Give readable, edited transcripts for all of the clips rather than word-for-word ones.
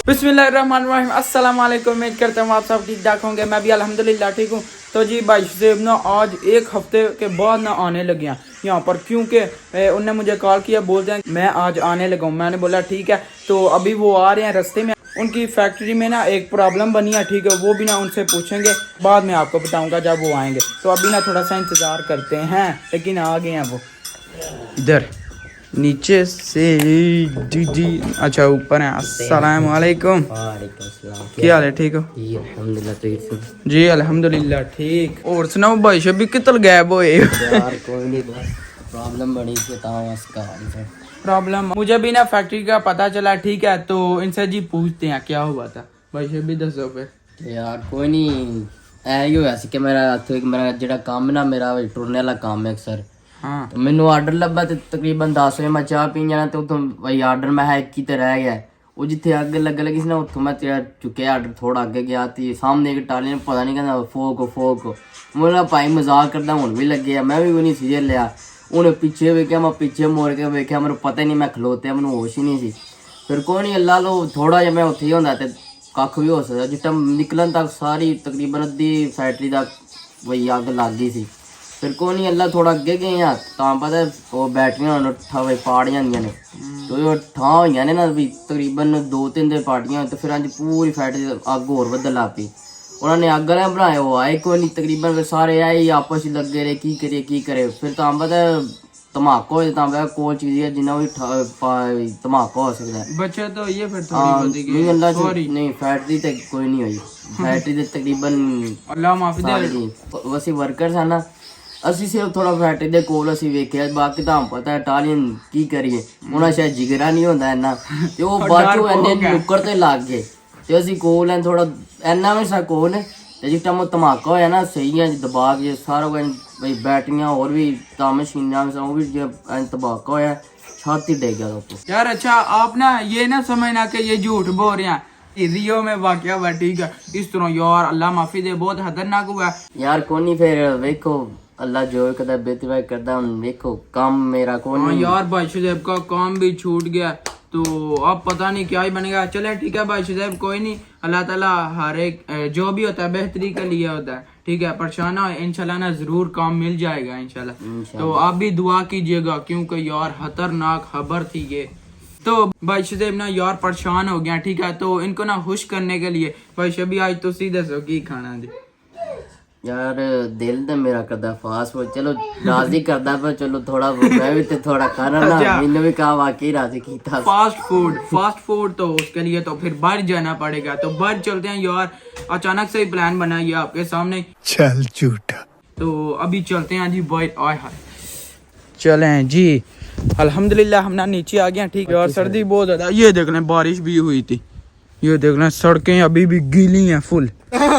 बिस्मिल्लाहिर्रहमानिर्रहीम अस्सलाम वालेकुम। उम्मीद करता हूँ आप सब ठीक ठाक होंगे। मैं भी अल्हम्दुलिल्लाह ठीक हूँ। तो जी भाई शेब ना आज एक हफ्ते के बाद ना आने लगे हैं यहाँ पर, क्योंकि उनने मुझे कॉल किया, बोलते हैं मैं आज आने लगा हूँ। मैंने बोला ठीक है। तो अभी वो आ रहे हैं रास्ते में। उनकी फैक्ट्री में ना एक प्रॉब्लम बनी है, ठीक है, वो भी ना उनसे पूछेंगे, बाद में आपको बताऊँगा जब वो आएंगे। तो अभी ना थोड़ा सा इंतज़ार करते हैं, लेकिन आ गए हैं वो इधर नीचे से। जी अच्छा ऊपर है। अस्सलाम वालेकुम। क्या हाल है, ठीक हो? जी अल्हम्दुलिल्लाह ठीक। और सुनाओ भाई शबी कितल गायब हुए? यार कोई नहीं, बस प्रॉब्लम बनी थी प्रॉब्लम मुझे भी ना फैक्ट्री का पता चला, ठीक है। तो इनसे जी पूछते हैं क्या हुआ था। भाई शबी दसो फिर। यार कोई नहीं, ऐ ही होया सी कि मेरा जेड़ा काम ना, मेरा टुरने वाला काम है अक्सर। हाँ तो मैनू आर्डर लब्भा ते तकरीबन 10 बजे मैं चाह पी जाना, ते उतों भाई आर्डर मैं एक ही ते रह गया। वो जिथे अग लगी सी ना, उतों मैं चुके आर्डर थोड़ा अगे गया थी, सामने एक टाली ने पता नहीं कहना फोक बोला भाई मजाक करदा हुण भी लगे। मैं भी नहीं सीरियस लिया। उन्हें पीछे वेख्या, मैं पीछे मोड़ के वेख्या, मेरे पता ही नहीं मैं खलोते, मैनू होश ही नहीं सी। फिर कोई नहीं, अल्लाह लो थोड़ा जिहा मैं उत्थे ही होंदा ते कख भी हो सकदा। जिस टाइम निकलन तक सारी तकरीबन अद्धी फैक्ट्री तक वही अग लग गई सी। फिर कोई नहीं, अल्लाह थोड़ा अगे गए हैं तां पता वो बैटरियां ठा पाड़ जांदियां ने। तो ये ठा होइयां ने ना भी तकरीबन 2-3 दिन पार्टियां। तो फिर अज पूरी फैक्ट्री अग होर बदल ला पई। उन्होंने अग वाले बनाए, वो आए कोई नहीं, तकरीबन फिर सारे आए आपस में लगे रहे की करे। फिर तां पता धमाका हो जाए, कोई चीज है जिन्ना भी धमाका हो सकता है। बच्चे तो ये फिर थोड़ी नहीं फैक्ट्री ते कोई नहीं हुई। फैक्ट्री ते तकरीबन अल्लाह माफी दे। वैसे वर्कर्स है ना, ਅਸੀਂ ਸਿਰਫ ਥੋੜਾ ਫੈਕਟਰੀ ਦੇ ਕੋਲ ਅਸੀਂ ਵੇਖਿਆ, ਬਾਕੀ ਤਾਂ ਪਤਾ ਹੈ ਟਾਲੀਅਨ ਕੀ ਕਰੀਏ, ਉਹਨਾਂ ਸ਼ਾਇਦ ਜਿਗਰਾ ਨਹੀਂ ਹੁੰਦਾ ਇੰਨਾ, ਤੇ ਉਹ ਬਾਅਦ ਚੋਂ ਇੰਨੇ ਨੁੱਕਰ ਤੇ ਲੱਗ ਗਏ। ਤੇ ਅਸੀਂ ਕੋਲ ਐ ਥੋੜਾ ਇੰਨਾ ਵੀ ਸਾ ਕੋਲ ਨੇ, ਤੇ ਜਿਸ ਟਾਈਮ ਧਮਾਕਾ ਹੋਇਆ ਨਾ ਸਹੀ ਹੈ ਦਬਾ ਕੇ ਸਾਰਾ ਕੁਝ ਬਈ बैटरियां और भी मशीनां वो भी धमाका होया, छत ही डिग गया ऊपर। यार अच्छा आप ना ये ना समझना कि ये झूठ बोल रहे हैं, रियो में वाकया हुआ, ठीक है। इस तरह यार अल्लाह माफी दे, बहुत खतरनाक हुआ यार। कोनी फिर देखो अल्लाह जो करता बेतवा करता, देखो काम मेरा कौन। हाँ यार भाई शुजैब का काम भी छूट गया, तो अब पता नहीं क्या ही बनेगा। चले ठीक है भाई शुजैब, कोई नहीं, अल्लाह ताला हर एक जो भी होता है बेहतरी के लिए होता है, ठीक है। परेशान हो इंशाल्लाह ना, जरूर काम मिल जाएगा इंशाल्लाह। तो आप भी दुआ कीजिएगा, क्योंकि यार खतरनाक खबर थी ये। तो भाई शुजैब ना यार परेशान हो गया, ठीक है। तो इनको ना खुश करने के लिए भाई शबी आज तो सीधे सो की खाना दे यार। दिल तो मेरा करदा फास्ट फूड, चलो राजी करदा, पर चलो थोड़ा मैं भी तो थोड़ा खाना ना, मैंने भी कहा वाकई राजी कीता। फास्ट फूड तो उसके लिए तो फिर बाहर जाना पड़ेगा। तो बाहर चलते हैं यार, अचानक से ही प्लान बना ये आपके सामने। चल झूठा। तो अभी चलते हैं जी बाहर। आए हाय चलें जी, अल्हम्दुलिल्लाह हम ना नीचे आ गए, ठीक है। और सर्दी बहुत ज्यादा, ये देख लें बारिश भी हुई थी, ये देख लें सड़कें अभी भी गीली हैं फुल।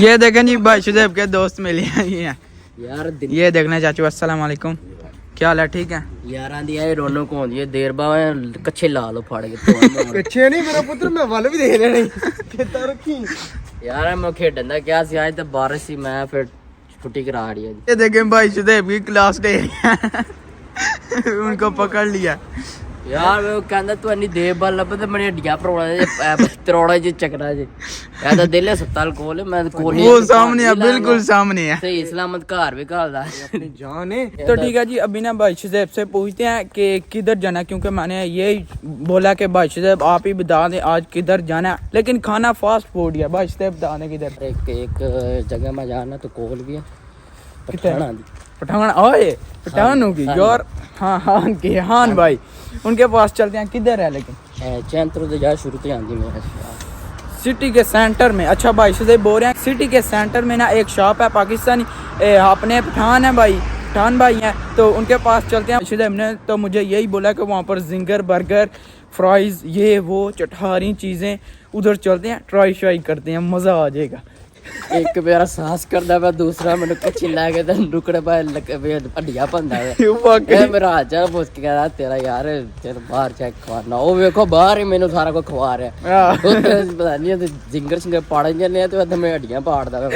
ये देखें जी भाई शुजैब के दोस्त मिले हैं यार। ये देखना चाचू, अस्सलाम वालेकुम, क्या हाल है, ठीक है। यार आंदी है रौनक होंदी है, देर बाद कच्चे ला लो फाड़ के कच्चे नहीं मेरा पुत्र, मैं वाल भी देने नहीं खेता रखी। यार मैं खेडन दा क्या सी, आज तो बारिश सी, मैं फिर छुट्टी करा दी। ये देखें भाई शुजैब की क्लास डे उनको पकड़ लिया। यार वो कहंदा तू इन्नी देर बाद लब्बे ते मेरी हड्डियां त्रोड़ा जे चकरा जे। कहंदा दिल अस्पताल कोल, मैं कोल वो सामने है, बिल्कुल सामने है। सही सलामत घर भी घालदा अपनी जान है। तो ठीक है जी, अभी ना भाई शुजैब से पूछते हैं कि किधर जाना, क्योंकि मैंने यही बोला कि भाई शुजैब आप ही बता दें आज किधर जाना है, लेकिन खाना फास्ट फूड है। भाई शुजैब बता दें किधर। एक जगह में जाना तो कोल भी है, पठान ओए पठान होगी यार। हाँ हान भाई, उनके पास चलते हैं। किधर है लेकिन? चैंतरो से जा शुरू तो आंदी मेरे सिटी के सेंटर में। अच्छा भाई शुजैब बोल रहे हैं सिटी के सेंटर में ना एक शॉप है पाकिस्तानी, अपने पठान है भाई, पठान भाई हैं, तो उनके पास चलते हैं। शुजैब ने तो मुझे यही बोला कि वहाँ पर जिंगर बर्गर फ्राइज ये वो चटहारी चीज़ें, उधर चलते हैं, ट्राई श्राई करते हैं, मज़ा आ जाएगा। एक मेरा साहस करदा मैं, दूसरा मैंने कच्ची ला के टुकड़े पे हड्डियां भंदा है। मेरा हाथ चल पुछ के कहता तेरा यार चल बाहर चेक करना। वो देखो बाहर ही मैंने सारा कुछ खवा रहा है, पता नहीं जिंगर शिंगर पाड़ जाने तो मैं हड्डियां पाड़दा है।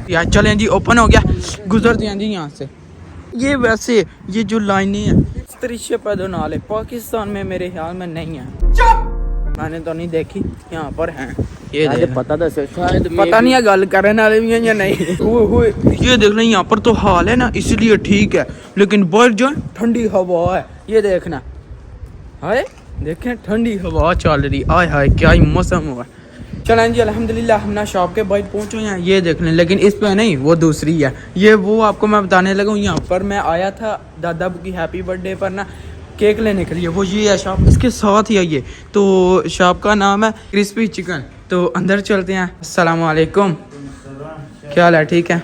यार चलें जी, ओपन हो गया, गुजरते हैं जी यहाँ से। ये वैसे ये जो लाइनें हैं तरीके पैदा नाले पाकिस्तान में मेरे ख्याल में नहीं है। मैंने तो नहीं देखी, यहाँ पर हैं। ये देख, पता तो शायद पता नहीं है गल करने वाले भी हैं या नहीं। हुए ये देखना, यहाँ पर तो हाल है ना इसलिए ठीक है, लेकिन बाहर जो ठंडी हवा है ये देखना। हाय देखें ठंडी हवा चल रही, आय हाय क्या ही मौसम हुआ। चलें जी अल्हम्दुलिल्लाह हम ना शॉप के बाहर पहुंचे हैं ये देखने, लेकिन इस पे नहीं वो दूसरी है। ये वो आपको मैं बताने लगा हूँ, यहाँ पर मैं आया था दादा की हैप्पी बर्थडे पर ना केक लेने के लिए, वो ये है शॉप, इसके साथ ही है ये। तो शॉप का नाम है क्रिस्पी चिकन। तो अंदर चलते हैं। अस्सलाम वालेकुम, क्या हाल है? ठीक है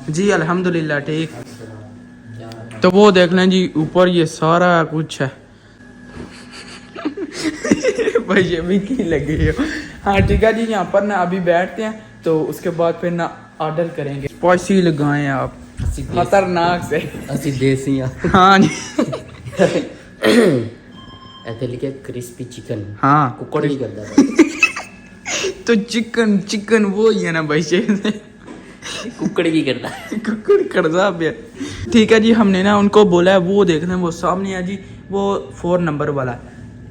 जी अल्हम्दुलिल्लाह ठीक। तो वो देख लें जी ऊपर ये सारा कुछ है। भाई ये भी की लगी है। हाँ ठीक है जी, यहाँ पर ना अभी बैठते हैं तो उसके बाद फिर ना ऑर्डर करेंगे। स्पाइसी लगाएं आप, खतरनाक से। ਅਸੀਂ ਦੇਸੀ ਆ हाँ जी ਇੱਥੇ ਲਿਖਿਆ ਕ੍ਰਿਸਪੀ ਚਿਕਨ हाँ ਕੁੱਕੜ ਨਹੀਂ ਕਰਦਾ तो चिकन चिकन वो ही है ना भाई शेर ਕੁੱਕੜ ਕੀ ਕਰਦਾ कुकड़ कर्जा पे। ठीक है जी, हमने ना उनको बोला है वो देखना, वो सामने है जी वो 4 नंबर वाला,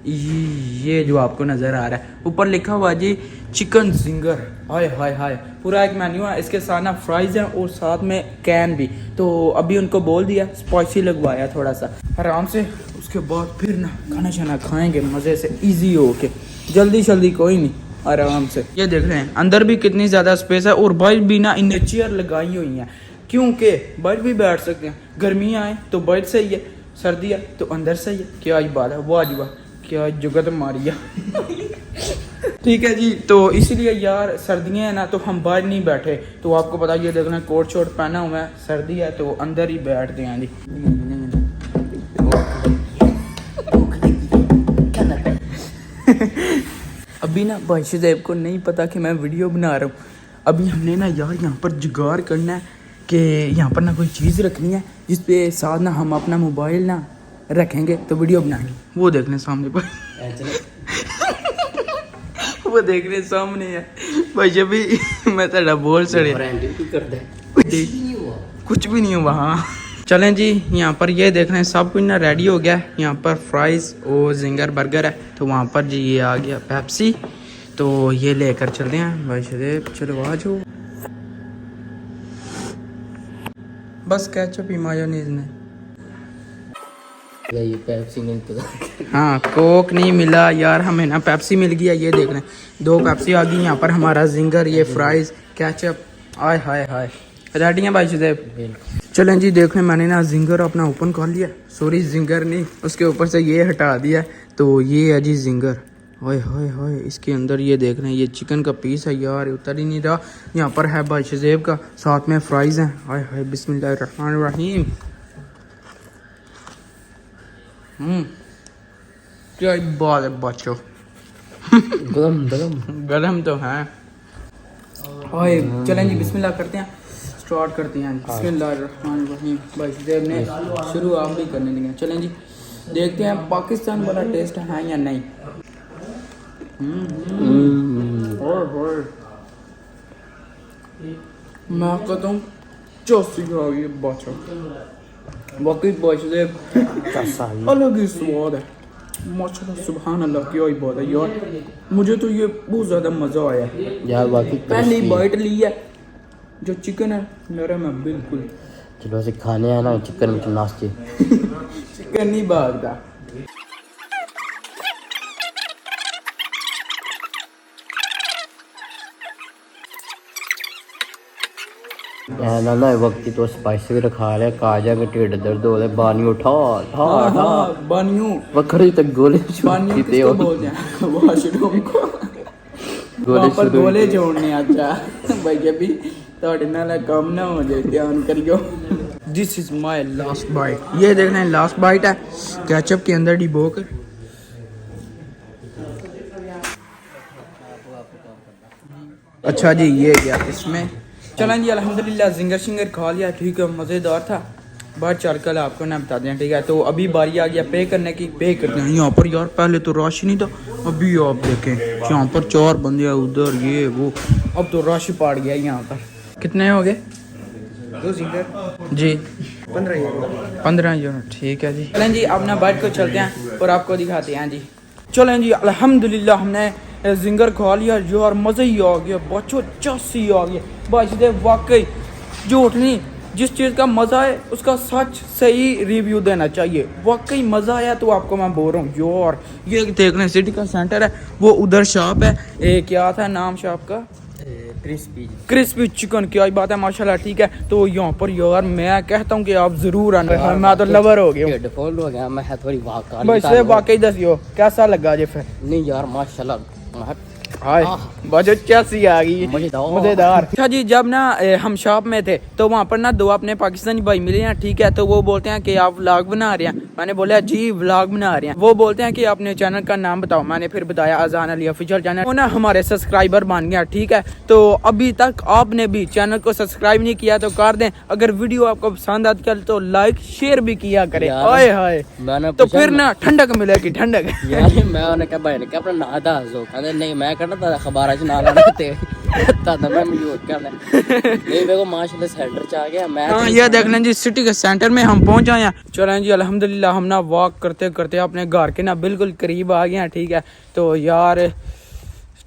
ये जो आपको नज़र आ रहा है ऊपर लिखा हुआ है जी चिकन जिंगर। हाय हाय हाय, पूरा एक मेन्यू है, इसके साथ ना फ्राइज हैं और साथ में कैन भी। तो अभी उनको बोल दिया स्पाइसी लगवाया थोड़ा सा आराम से, उसके बाद फिर ना खाना शाना खाएंगे मज़े से इजी हो के, जल्दी जल्दी कोई नहीं आराम से। ये देख रहे हैं अंदर भी कितनी ज़्यादा स्पेस है, और बाहर भी ना इनने चेयर लगाई हुई हैं क्योंकि बाहर भी बैठ सकते हैं। गर्मियाँ आए तो बाहर सही है, सर्दियाँ तो अंदर सही है। क्या ही बात है, वाह जी वाह क्या जुगत मारिया। ठीक है जी, तो इसलिए यार सर्दियाँ हैं ना तो हम बाहर नहीं बैठे। तो आपको पता ये देखना कोट शोट पहना हुआ है, सर्दी है तो अंदर ही बैठते हैं जी। अभी ना भाई देव को नहीं पता कि मैं वीडियो बना रहा हूँ। अभी हमने ना यार यहाँ पर जुगाड़ करना है कि यहाँ पर ना कोई चीज़ रखनी है जिस पे साथ ना हम अपना मोबाइल ना रखेंगे तो वीडियो बनाएंगे। वो देखने सामने पर वो देखने सामने है भाई, जब भी मैं तेरा बोल सड़े कुछ भी नहीं हुआ। हाँ चलें जी, यहाँ पर ये देख रहे हैं सब कुछ ना रेडी हो गया। यहाँ पर फ्राइज़ और जिंगर बर्गर है, तो वहाँ पर जी ये आ गया पेप्सी, तो ये लेकर चलते हैं भाई शदेब। चलो आ जाओ, बस केचप ही मायोनीज ने। ये पेप्सी नहीं तो हाँ कोक नहीं मिला यार, हमें ना पेप्सी मिल गया। ये देख रहे हैं 2 पेप्सी आ गई। यहाँ पर हमारा जिंगर, ये फ्राइज़, केचप, आय हाय हाय रेडी हैं भाई शदेब। चलें जी देख लें, मैंने ना जिंगर अपना ओपन कर लिया, सॉरी जिंगर नहीं, उसके ऊपर से ये हटा दिया। तो ये है जी जिंगर, हाय हाय हाय। इसके अंदर ये देख रहे हैं ये चिकन का पीस है यार, उतर ही नहीं रहा। यहाँ पर है भाई शजेब का, साथ में फ्राइज़ हैं। हाय हाय बिस्मिल्लाहिर्रहमानिर्रहीम। क्या बात है बच्चों, गरम तो है। हाय चलें जी बिस्मिल्लाह करते हैं, स्टार्ट करते हैं। बिस्मिल्लाहिर्रहमानिर्रहीम। भाई शजेब ने शुरू आप भी करने लगे। चलें जी देखते हैं पाकिस्तान वाला टेस्ट है या नहीं। मैं कहता हूँ चौसी खा गई बादशाह, बाकी बादशाह अलग ही स्वाद है माशाल्लाह, सुभान अल्लाह क्या ही बात है यार। मुझे तो ये बहुत ज़्यादा मज़ा आया यार, बाकी पहली बाइट ली है, जो चिकन है नरम है बिल्कुल। चलो ऐसे खाने हैं ना चिकन में नाश्ते चिकन नहीं भागता। ना ना वक्त तो स्पाइसी रखा लिया, खा जाके ढिड दर्द हो रहा, बानियो ठा ठा ठा बानियो वखरी तक गोले बानियो किसको बोलते हैं वॉशरूम को, गोले पर गोले जोड़ने आजा भाई जब भी ਤੁਹਾਡੇ ਨਾਲ ਕੰਮ ना हो जाए ध्यान करियो। This is my last bite. ये देखना है लास्ट बाइट है केचप के अंदर डिबो कर। अच्छा जी ये गया इसमें। चलें जी अल्हम्दुलिल्लाह जिंगर शिंगर खा लिया, ठीक है मज़ेदार था। बाहर चल कर आपको ना बता दें, ठीक है। तो अभी बारी आ गया पे करने की, पे करते हैं। यहाँ पर यार पहले तो रश नहीं था, अभी आप देखें यहाँ पर 4 बंदे उधर ये वो, अब तो रश पड़ गया यहाँ पर। कितने हो गए? 2 सीटर जी 15 यूरो। 15 यूनिट, ठीक है जी। चलें जी अपना बाइक को चलते हैं और आपको दिखाते हैं जी। चलें जी अल्हम्दुलिल्लाह हमने जिंगर खा लिया यार, मज़ा ही आ गया, बच्चों चस्सी आ गया भाई। वाकई झूठ नहीं, जिस चीज़ का मज़ा है उसका सच सही रिव्यू देना चाहिए। वाकई मज़ा आया तो आपको मैं बोल रहा हूँ यार। ये देख लें सिटी का सेंटर है, वो उधर शॉप है, क्या था नाम शॉप का? Crispy chicken. क्या बात है माशाल्लाह, ठीक है। तो यहाँ पर यार मैं कहता हूँ कि आप जरूर आना, मैं तो लवर हो गया हूँ फॉल हो गया मैं थोड़ी वाक वैसे। वाकई दसियो कैसा लगा जे फिर? नहीं यार माशाल्लाह हाय बहुत चस्सी आ गई, मजेदार। अच्छा जी जब ना हम शॉप में थे तो वहाँ पर ना 2 अपने पाकिस्तानी भाई मिले हैं, ठीक है। तो वो बोलते हैं कि आप व्लॉग बना रहे हैं। मैंने बोला जी व्लॉग बना रहे हैं। वो बोलते हैं कि अपने चैनल का नाम बताओ। मैंने फिर बताया अजान अली ऑफिशियल चैनल। वो ना हमारे सब्सक्राइबर बन गया, ठीक है। तो अभी तक आपने भी चैनल को सब्सक्राइब नहीं किया तो कर दें। अगर वीडियो आपको पसंद आती है तो लाइक शेयर भी किया करें। हाय हाय तो फिर ना ठंडक मिलेगी, ठंडक। यार मैं उन्हें कहा भाई ने क्या अपना ना दस कहते नहीं मैं कहना था अखबार च ना लाना ते तद मैं म्यूट करना नहीं देखो माशाल्लाह सेंटर च आ गया मैं। हाँ ये देख लें जी सिटी के सेंटर में हम पहुंच आए हैं। चलें जी अल्हम्दुलिल्लाह हम ना वॉक करते करते अपने घर के ना बिल्कुल करीब आ गए हैं, ठीक है। तो यार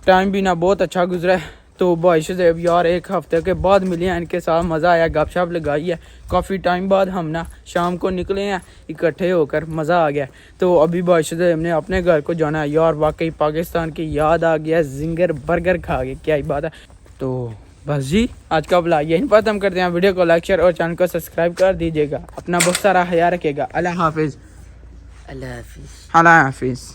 टाइम भी ना बहुत अच्छा गुजरा है। तो भाई साहब यार 1 हफ्ते के बाद मिले हैं, इनके साथ मज़ा आया, गपशप लगाई है। काफ़ी टाइम बाद हम ना शाम को निकले हैं इकट्ठे होकर, मज़ा आ गया। तो अभी भाई साहब हमने अपने घर को जाना है यार। वाकई पाकिस्तान की याद आ गया, जिंगर बर्गर खा गए, क्या ही बात है। तो बस जी आज का ब्लॉग यहीं पर खत्म करते हैं। वीडियो को लाइक शेयर और चैनल को सब्सक्राइब कर दीजिएगा। अपना बहुत सारा ख्याल रखिएगा। अल्लाह हाफिज़। अल्लाह हाफिज़। अल्लाह हाफिज़।